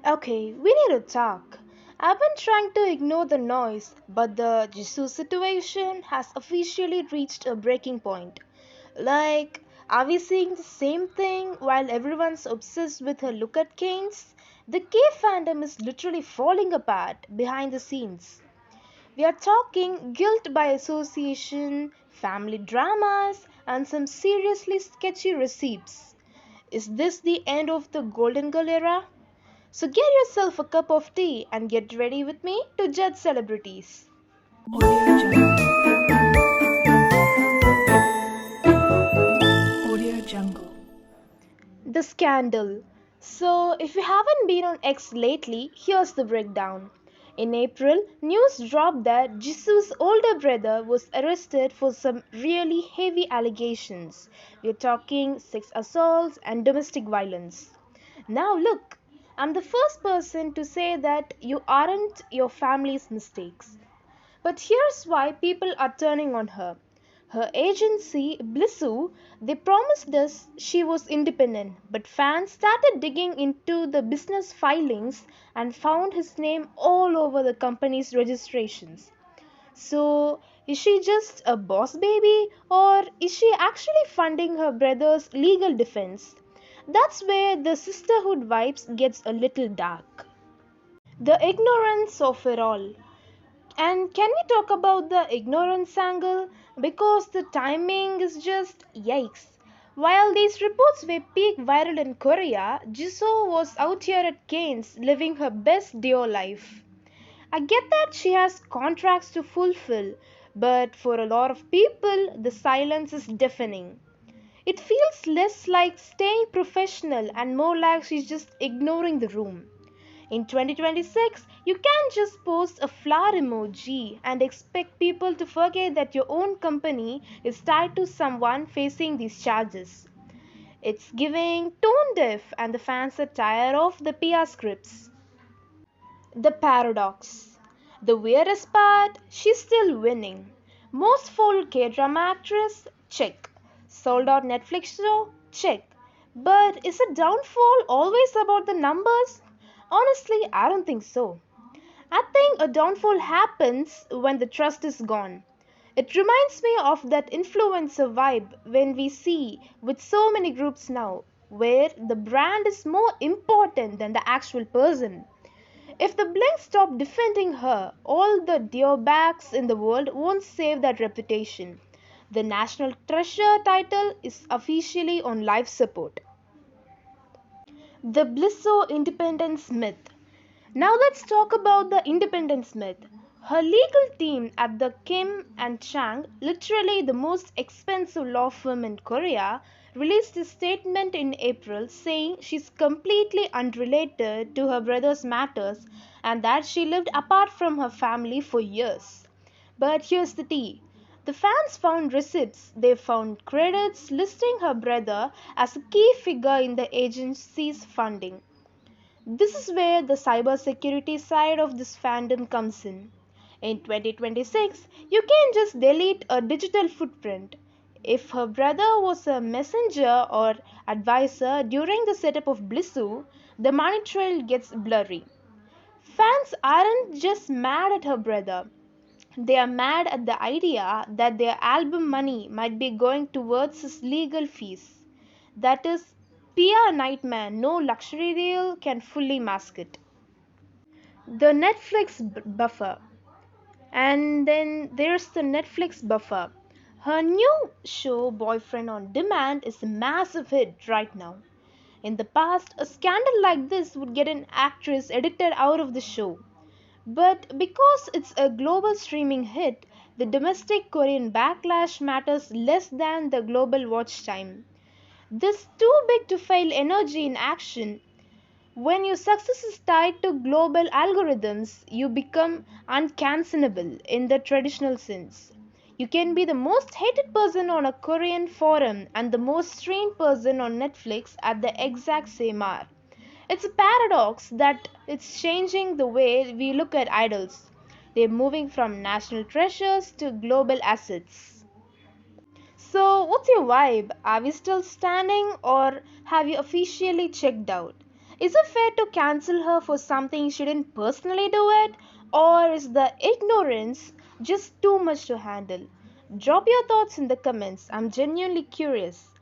Okay, we need to talk. I've been trying to ignore the noise, but the Jisoo situation has officially reached a breaking point. Like, are we seeing the same thing while everyone's obsessed with her look at Kane's? The K fandom is literally falling apart behind the scenes. We are talking guilt by association, family dramas, and some seriously sketchy receipts. Is this the end of the Golden Girl era? So get yourself a cup of tea and get ready with me to judge celebrities. Audio Jungle. Audio Jungle. The scandal. So, if you haven't been on X lately, here's the breakdown. In April, news dropped that Jisoo's older brother was arrested for some really heavy allegations. We're talking sex assaults and domestic violence. Now, look, I'm the first person to say that you aren't your family's mistakes. But here's why people are turning on her. Her agency, Blissoo, they promised us she was independent, but fans started digging into the business filings and found his name all over the company's registrations. So, is she just a boss baby or is she actually funding her brother's legal defense? That's where the sisterhood vibes gets a little dark. The ignorance of it all. And can we talk about the ignorance angle? Because the timing is just yikes. While these reports were peak viral in Korea, Jisoo was out here at Cannes living her best Dio life. I get that she has contracts to fulfill, but for a lot of people, the silence is deafening. It feels less like staying professional and more like she's just ignoring the room. In 2026, you can't just post a flower emoji and expect people to forget that your own company is tied to someone facing these charges. It's giving tone deaf, and the fans are tired of the PR scripts. The paradox. The weirdest part, she's still winning. Most followed K drama actress? Check. Sold out Netflix show? Check. But is a downfall always about the numbers? Honestly, I don't think so. I think a downfall happens when the trust is gone. It reminds me of that influencer vibe when we see with so many groups now, where the brand is more important than the actual person. If the Blink stop defending her, all the dear backs in the world won't save that reputation. The National Treasure title is officially on life support. The Blisso independence myth. Now let's talk about the independence myth. Her legal team at the Kim and Chang, literally the most expensive law firm in Korea, released a statement in April saying she's completely unrelated to her brother's matters and that she lived apart from her family for years. But here's the tea. The fans found receipts, they found credits listing her brother as a key figure in the agency's funding. This is where the cybersecurity side of this fandom comes in. In 2026, you can't just delete a digital footprint. If her brother was a messenger or advisor during the setup of Blissoo, the money trail gets blurry. Fans aren't just mad at her brother, they are mad at the idea that their album money might be going towards his legal fees. That is PR nightmare no luxury deal can fully mask it. The Netflix buffer. And then there's the Netflix buffer. Her new show, Boyfriend on Demand, is a massive hit right now. In the past, a scandal like this would get an actress edited out of the show. But because it's a global streaming hit, the domestic Korean backlash matters less than the global watch time. This too big to fail energy in action. When your success is tied to global algorithms, you become uncancelable in the traditional sense. You can be the most hated person on a Korean forum and the most streamed person on Netflix at the exact same hour. It's a paradox that it's changing the way we look at idols. They're moving from national treasures to global assets. So, what's your vibe? Are we still standing or have you officially checked out? Is it fair to cancel her for something she didn't personally do it? Or is the ignorance just too much to handle? Drop your thoughts in the comments. I'm genuinely curious.